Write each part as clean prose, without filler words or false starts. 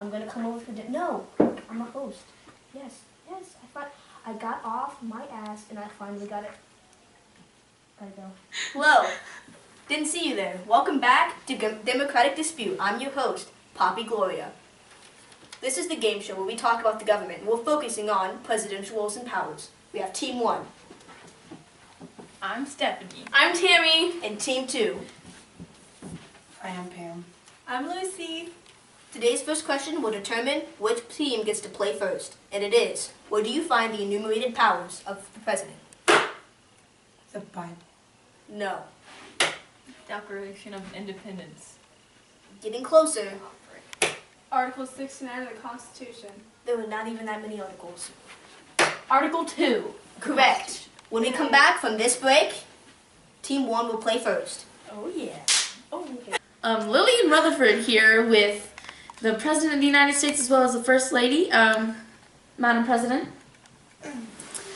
I'm gonna come over for dinner. No, I'm a host. Yes. I got off my ass and I finally got it. Gotta go. Hello. Didn't see you there. Welcome back to Democratic Dispute. I'm your host, Poppy Gloria. This is the game show where we talk about the government. We're focusing on presidential roles and powers. We have Team 1. I'm Stephanie. I'm Tammy. And Team 2. I am Pam. I'm Lucy. Today's first question will determine which team gets to play first. And it is, where do you find the enumerated powers of the president? The Bible. No. Declaration of Independence. Getting closer. Article 69 of the Constitution. There were not even that many articles. Article 2. Correct. When we come back from this break, Team 1 will play first. Oh yeah. Oh okay. Lillian Rutherford here with the President of the United States as well as the First Lady. Madam President.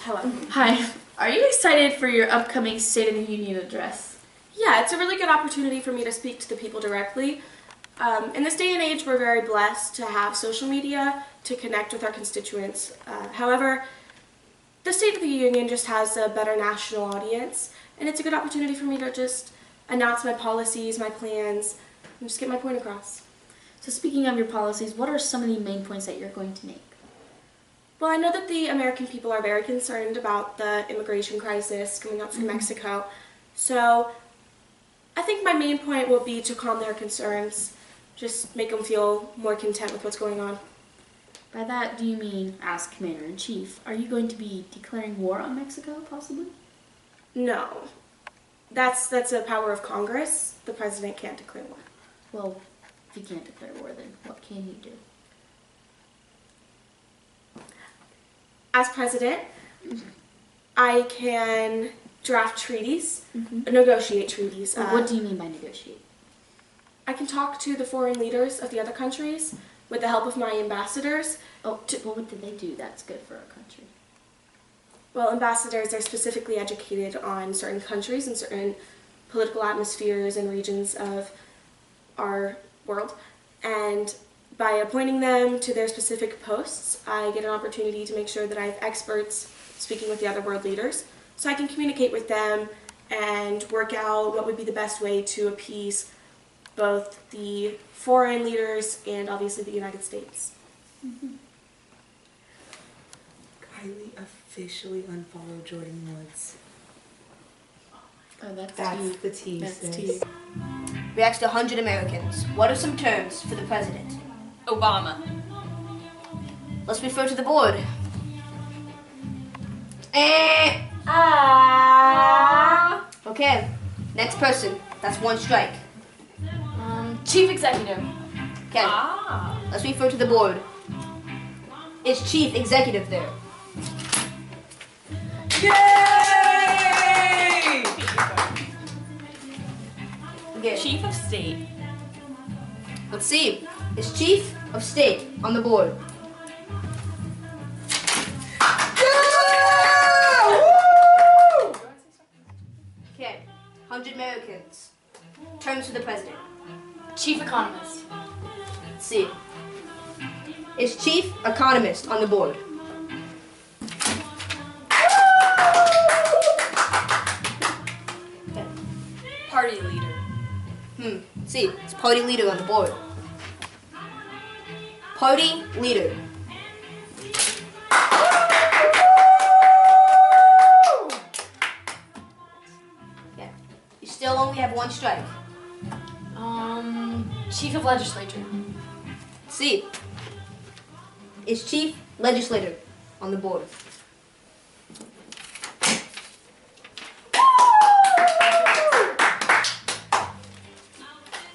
Hello. Hi. Are you excited for your upcoming State of the Union address? Yeah, it's a really good opportunity for me to speak to the people directly. In this day and age, we're very blessed to have social media to connect with our constituents. However, the State of the Union just has a better national audience, and it's a good opportunity for me to just announce my policies, my plans, and just get my point across. So speaking of your policies, what are some of the main points that you're going to make? Well, I know that the American people are very concerned about the immigration crisis coming up from Mexico, so I think my main point will be to calm their concerns, just make them feel more content with what's going on. By that, do you mean, as Commander-in-Chief, are you going to be declaring war on Mexico, possibly? No. That's a power of Congress. The president can't declare war. Well, if you can't declare war, then what can you do? As president, I can draft treaties, negotiate treaties. What do you mean by negotiate? I can talk to the foreign leaders of the other countries with the help of my ambassadors. Oh, well, what did they do that's good for our country? Well, ambassadors are specifically educated on certain countries and certain political atmospheres and regions of our world. And by appointing them to their specific posts, I get an opportunity to make sure that I have experts speaking with the other world leaders, so I can communicate with them and work out what would be the best way to appease both the foreign leaders and obviously the United States. Kylie officially unfollowed Jordan Woods. Oh, that's the tea. That's sis. tea. We asked 100 Americans, what are some terms for the president? Obama. Let's refer to the board. Okay, next person. That's one strike. Chief Executive. Okay, let's refer to the board. Is Chief Executive there? Yay! Okay, Chief of State. let's see. Is Chief of State on the board? Okay, 100 Americans. Terms for the president. Chief Economist. Let's see. Is Chief Economist on the board? Okay. Party leader. Let's see. It's Party Leader on the board. Party Leader. Okay. You still only have one strike. Chief of Legislature. Let's see. Is Chief Legislator on the board?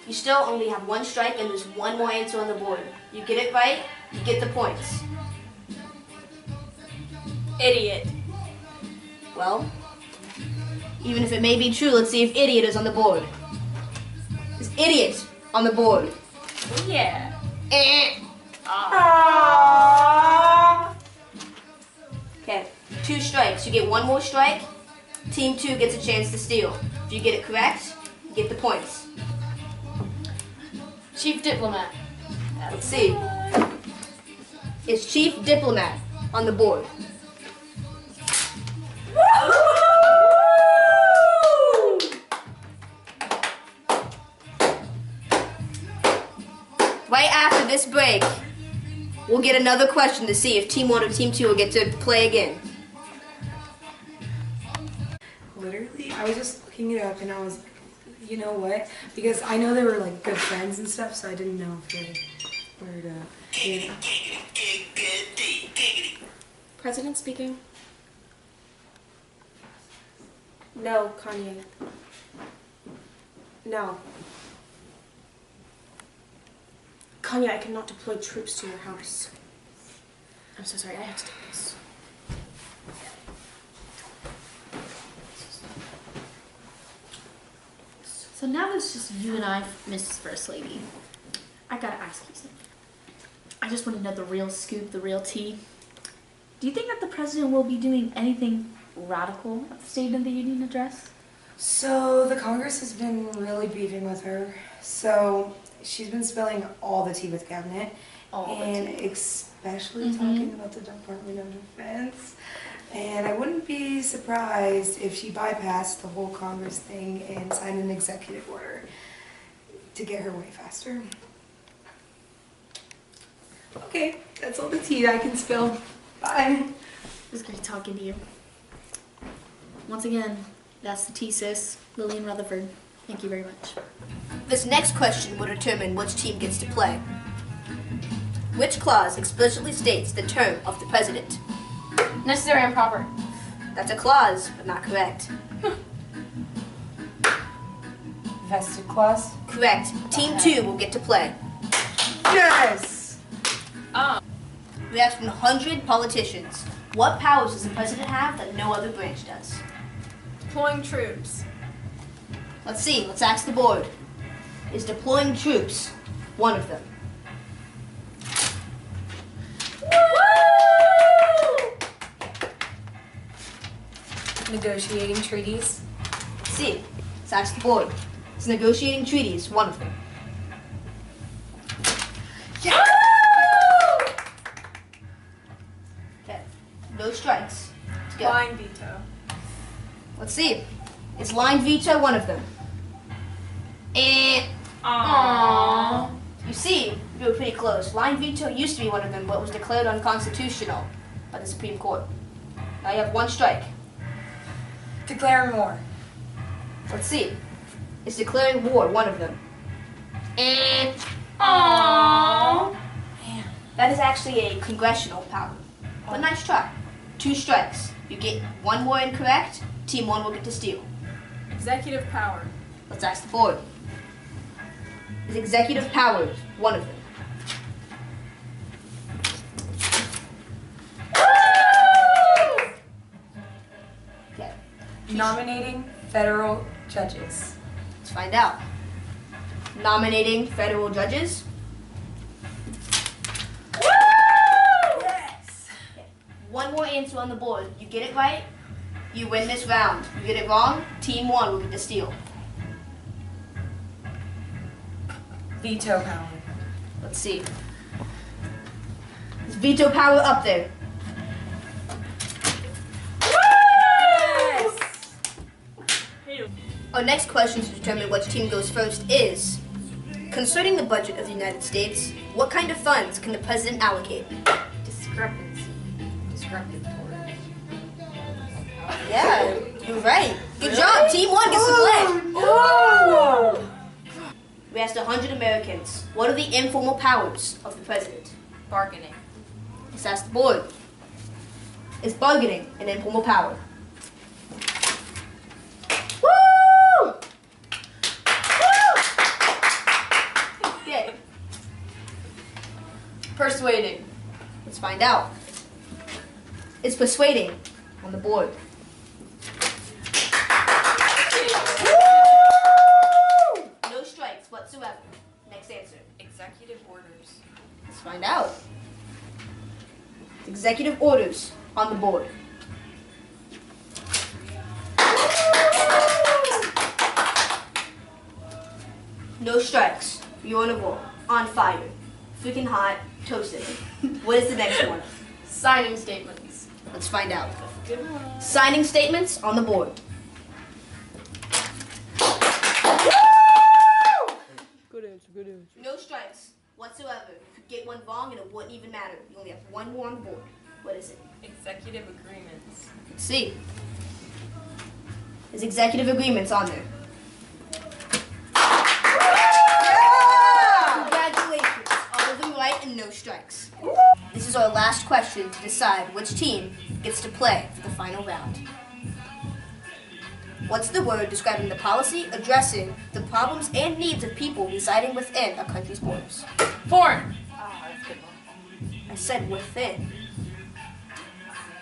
You still only have one strike and there's one more answer on the board. You get it right, you get the points. Idiot. Well, even if it may be true, let's see if idiot is on the board. Is idiot on the board? Yeah. Okay, 2 strikes. You get one more strike. Team 2 gets a chance to steal. If you get it correct, you get the points. Chief Diplomat. Let's see. is chief diplomat on the board? Right after this break, we'll get another question to see if Team 1 or Team 2 will get to play again. Literally, I was just looking it up and I was like, you know what? Because I know they were like good friends and stuff, so I didn't know if they were to. Yeah. President speaking. No, Kanye. No. Kanye, I cannot deploy troops to your house. I'm so sorry, I have to take this. So now it's just you and I, Mrs. First Lady. I gotta ask you something. I just want to know the real scoop, the real tea. Do you think that the president will be doing anything radical at the State of the Union address? So the Congress has been really beefing with her. So she's been spilling all the tea with cabinet, and especially talking about the Department of Defense. And I wouldn't be surprised if she bypassed the whole Congress thing and signed an executive order to get her way faster. Okay, that's all the tea I can spill. Bye. It was great talking to you. Once again, that's the tea, sis. Lillian Rutherford. Thank you very much. This next question will determine which team gets to play. Which clause explicitly states the term of the president? Necessary and proper. That's a clause, but not correct. Vested clause? Correct. Team 2 will get to play. Yes! We asked 100 politicians, what powers does the president have that no other branch does? Deploying troops. Let's see, let's ask the board. Is deploying troops one of them? Negotiating treaties? Let's see, let's ask the board. Is negotiating treaties one of them? Okay, no strikes. Let's go. Line veto. Let's see. Is line veto one of them? Aww. You see, you were pretty close. Line veto used to be one of them, but was declared unconstitutional by the Supreme Court. Now you have one strike. Declaring war. Let's see. Is declaring war one of them? Aww. That is actually a congressional power. But nice try. 2 strikes. You get one more incorrect, Team 1 will get to steal. Executive power. Let's ask the board. Is executive powers one of them? Okay, Nominating federal judges. let's find out. Nominating federal judges. Yes! One more answer on the board. You get it right, you win this round. You get it wrong, Team 1 will get to steal. Veto power. Let's see. Is veto power up there? Our next question to determine which team goes first is, concerning the budget of the United States, what kind of funds can the president allocate? Discrepancy. Discrepancy. Yeah, you're right. Good job. Team 1 gets to play. Oh! We asked 100 Americans, what are the informal powers of the president? Bargaining. Let's ask the board. Is bargaining an informal power? Woo! Woo! Okay. Persuading. Let's find out. Is persuading on the board? Woo! No strikes whatsoever. Next answer. Executive orders. Let's find out. Executive orders on the board. No strikes. You're on a roll. On fire. Freaking hot. toasted. What is the next one? Signing statements. Let's find out. Signing statements on the board. Good answer. No strikes whatsoever. If you get one wrong, and it wouldn't even matter. You only have one more on the board. What is it? Executive agreements. Let's see. There's executive agreements on there. Congratulations. All of them right and no strikes. This is our last question to decide which team gets to play for the final round. What's the word describing the policy addressing the problems and needs of people residing within a country's borders? Foreign. Ah, that's a good one. I said within.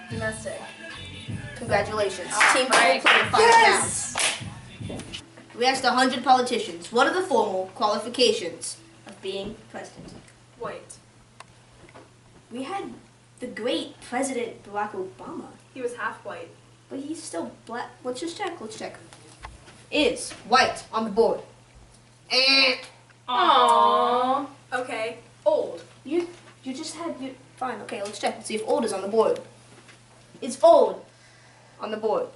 Domestic. Congratulations. Ah, Team right. play the final round. We asked 100 politicians, what are the formal qualifications of being president? White. We had the great President Barack Obama, He was half white. but he's still black. Let's just check. Is white on the board. Aww. Okay. Old. You just had your fine. Okay, let's check and see if old is on the board. Is old on the board.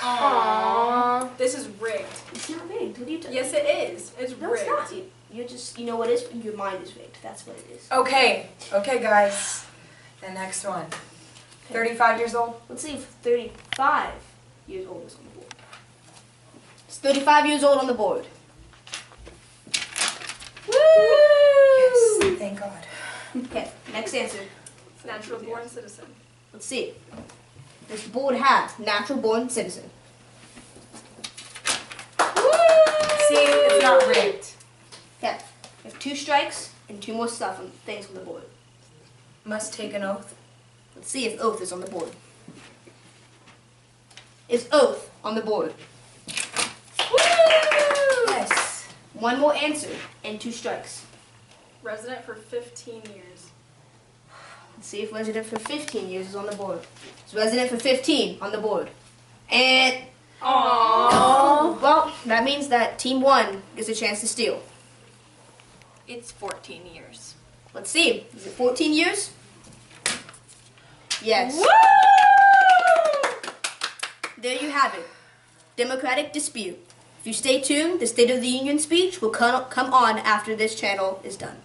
Aww. This is rigged. It's not rigged. What are you talking? Yes, it is. It's No, rigged. it's not. You're just, you know what it is? Your mind is rigged. That's what it is. Okay, guys. The next one. 35 years old. Let's see if 35 years old is on the board. It's 35 years old on the board. Yes, thank God. Okay, next answer. Natural born citizen. Let's see. This board has natural born citizen. See, it's not rigged. Okay, we have 2 strikes and 2 more stuff and things on the board. Must take an oath. Let's see if oath is on the board. Is oath on the board? Yes. 1 more answer and 2 strikes. Resident for 15 years. Let's see if resident for 15 years is on the board. Is resident for 15 on the board? And Aww. well, that means that team 1 gets a chance to steal. It's 14 years. Let's see. Is it 14 years? Yes. There you have it. Democratic dispute. If you stay tuned, the State of the Union speech will come on after this channel is done.